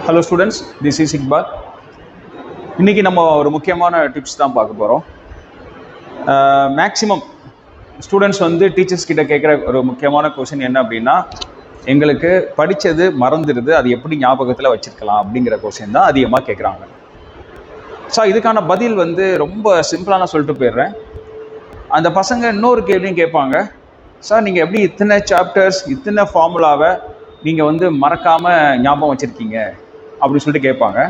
Hello students, this is Iqbal. இன்றைக்கி நம்ம ஒரு முக்கியமான டிப்ஸ் தான் பார்க்க போகிறோம். மேக்ஸிமம் ஸ்டூடெண்ட்ஸ் வந்து டீச்சர்ஸ் கிட்ட கேட்குற ஒரு முக்கியமான கொஷின் என்ன அப்படின்னா, எங்களுக்கு படித்தது மறந்துடுது, அது எப்படி ஞாபகத்தில் வச்சுருக்கலாம் அப்படிங்கிற கொஷின் தான் அதிகமாக கேட்குறாங்க. ஸோ இதுக்கான பதில் வந்து ரொம்ப சிம்பிளான சொல்லிட்டு போயிடுறேன். அந்த பசங்க இன்னொரு கேள்வியும் கேட்பாங்க, சார் நீங்கள் எப்படி இத்தனை சாப்டர்ஸ் இத்தனை ஃபார்முலாவை நீங்கள் வந்து மறக்காமல் ஞாபகம் வச்சுருக்கீங்க அப்படின்னு சொல்லிட்டு கேட்பாங்க.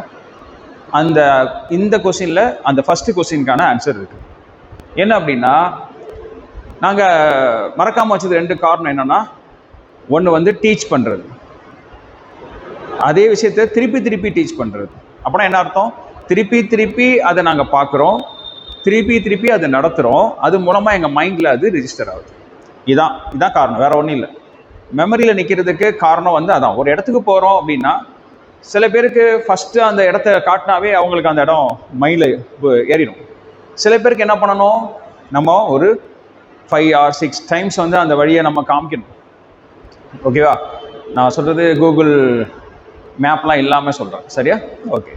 இந்த கொஸ்டினில் அந்த ஃபஸ்ட்டு கொஸ்டினுக்கான ஆன்சர் இருக்குது. என்ன அப்படின்னா, நாங்கள் மறக்காமல் வச்சது 2 காரணம் என்னென்னா, ஒன்று வந்து டீச் பண்ணுறது, அதே விஷயத்தை திருப்பி டீச் பண்ணுறது. அப்படின்னா என்ன அர்த்தம்? திருப்பி அதை நாங்கள் பார்க்குறோம், திருப்பி அதை நடத்துகிறோம், அது மூலமாக எங்கள் மைண்டில் அது ரிஜிஸ்டர் ஆகுது. இதான் காரணம், வேறு ஒன்றும் இல்லை. மெமரியில் நிற்கிறதுக்கு காரணம் வந்து அதான். ஒரு இடத்துக்கு போகிறோம் அப்படின்னா, சில பேருக்கு ஃபஸ்ட்டு அந்த இடத்த காட்டினாவே அவங்களுக்கு அந்த இடம் மைண்டில் ஏறிடும். சில பேருக்கு என்ன பண்ணணும், நம்ம ஒரு 5 or 6 டைம்ஸ் வந்து அந்த வழியை நம்ம காமிக்கணும். ஓகேவா? நான் சொல்கிறது கூகுள் மேப்லாம் இல்லாமல் சொல்கிறேன், சரியா? ஓகே.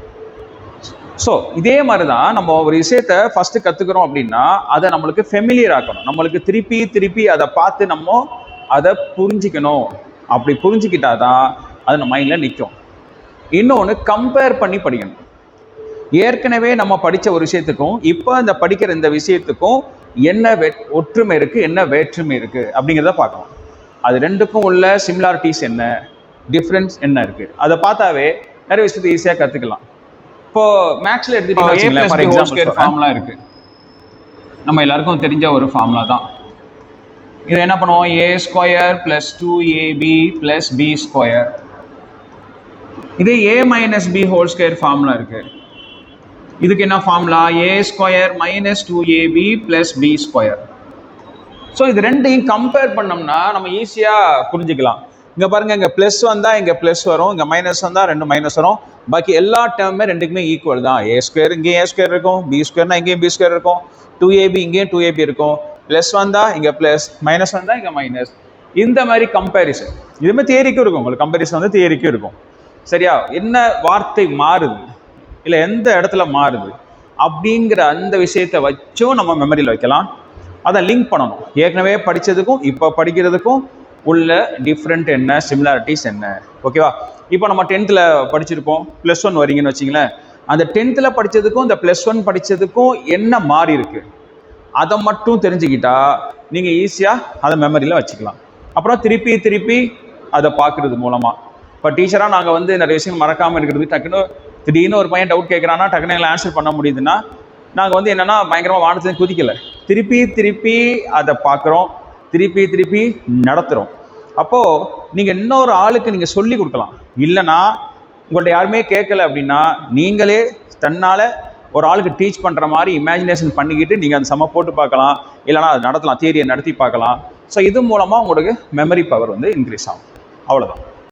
ஸோ இதே மாதிரி தான் நம்ம ஒரு விஷயத்தை ஃபஸ்ட்டு கற்றுக்குறோம் அப்படின்னா, அதை நம்மளுக்கு ஃபெமிலியர் ஆக்கணும். நம்மளுக்கு திருப்பி அதை பார்த்து நம்ம அதை புரிஞ்சிக்கணும். அப்படி புரிஞ்சிக்கிட்டா தான் அது நம்ம மைண்டில் நிற்கும். இன்னொன்று, கம்பேர் பண்ணி படிக்கணும். ஏற்கனவே நம்ம படித்த ஒரு விஷயத்துக்கும் இப்போ இந்த படிக்கிற இந்த விஷயத்துக்கும் என்ன ஒற்றுமை இருக்குது, என்ன வேற்றுமை இருக்குது அப்படிங்கிறத பார்க்கணும். அது ரெண்டுக்கும் உள்ள சிமிலாரிட்டிஸ் என்ன, டிஃப்ரென்ஸ் என்ன இருக்குது, அதை பார்த்தாவே நிறைய விஷயத்தை ஈஸியாக கற்றுக்கலாம். இப்போது மேக்ஸில் எடுத்துக்கிட்டீங்கன்னா, ஃபார் எக்ஸாம்பிள் ஃபார்முலா இருக்குது, நம்ம எல்லாருக்கும் தெரிஞ்ச ஒரு ஃபார்முலா தான். இது என்ன பண்ணுவோம், a² + 2ab + b². இது a - b² ஃபார்முலா இருக்கு. இதுக்கு என்ன formula, a² - 2ab + b². So இது ரெண்டையும் கம்பேர் பண்ணோம்னா நம்ம ஈஸியாக புரிஞ்சுக்கலாம். இங்கே பாருங்க, இங்கே ப்ளஸ் வந்தால் இங்கே ப்ளஸ் வரும், இங்கே மைனஸ் வந்தால் 2 மைனஸ் வரும். பாக்கி எல்லா டேர்மே ரெண்டுக்குமே ஈக்குவல் தான். a² இங்கேயும் a² இருக்கும், b² இங்கேயும் b² இருக்கும், 2ab இங்கேயும் 2ab இருக்கும். ப்ளஸ் வந்தால் இங்கே ப்ளஸ், மைனஸ் வந்தால் இங்கே மைனஸ். இந்த மாதிரி கம்பேரிசன் இதுவுமே தியரிக்கும் இருக்கும். உங்களுக்கு கம்பேரிசன் வந்து தியரிக்கும் இருக்கும், சரியா? என்ன வார்த்தை மாறுது, இல்லை எந்த இடத்துல மாறுது அப்படிங்கிற அந்த விஷயத்தை வச்சும் நம்ம மெமரியில் வைக்கலாம். அதை லிங்க் பண்ணணும். ஏற்கனவே படித்ததுக்கும் இப்போ படிக்கிறதுக்கும் உள்ள டிஃப்ரெண்ட் என்ன, சிமிலாரிட்டிஸ் என்ன. ஓகேவா? இப்போ நம்ம 10th படிச்சிருப்போம், +1 வரீங்கன்னு வச்சிங்களேன். அந்த 10th படித்ததுக்கும் இந்த +1 படித்ததுக்கும் என்ன மாறி இருக்கு, அதை மட்டும் தெரிஞ்சுக்கிட்டா நீங்கள் ஈஸியாக அதை மெமரியில் வச்சுக்கலாம். அப்புறம் திருப்பி அதை பார்க்குறது மூலமாக. இப்போ டீச்சராக நாங்கள் வந்து நிறைய விஷயங்கள் மறக்காமல் இருக்கிறது, டக்குன்னு திடீர்னு ஒரு பையன் டவுட் கேட்குறான்னா டக்குன்னு எங்களை ஆன்சர் பண்ண முடியுதுன்னா, நாங்கள் வந்து என்னென்னா பயங்கரமாக வானத்துலேருந்து குதிக்கலை, திருப்பி அதை பார்க்குறோம், திருப்பி நடத்துகிறோம். அப்போது நீங்கள் இன்னொரு ஆளுக்கு நீங்கள் சொல்லி கொடுக்கலாம். இல்லைனா உங்கள்ட்ட யாருமே கேட்கலை அப்படின்னா, நீங்களே தன்னால் ஒரு ஆளுக்கு டீச் பண்ணுற மாதிரி இமேஜினேஷன் பண்ணிக்கிட்டு நீங்கள் அந்த சம போட்டு பார்க்கலாம், இல்லைனா அதை நடத்தலாம், தியரியை நடத்தி பார்க்கலாம். ஸோ இது மூலமாக உங்களுக்கு மெமரி பவர் வந்து இன்க்ரீஸ் ஆகும். அவ்வளோதான்.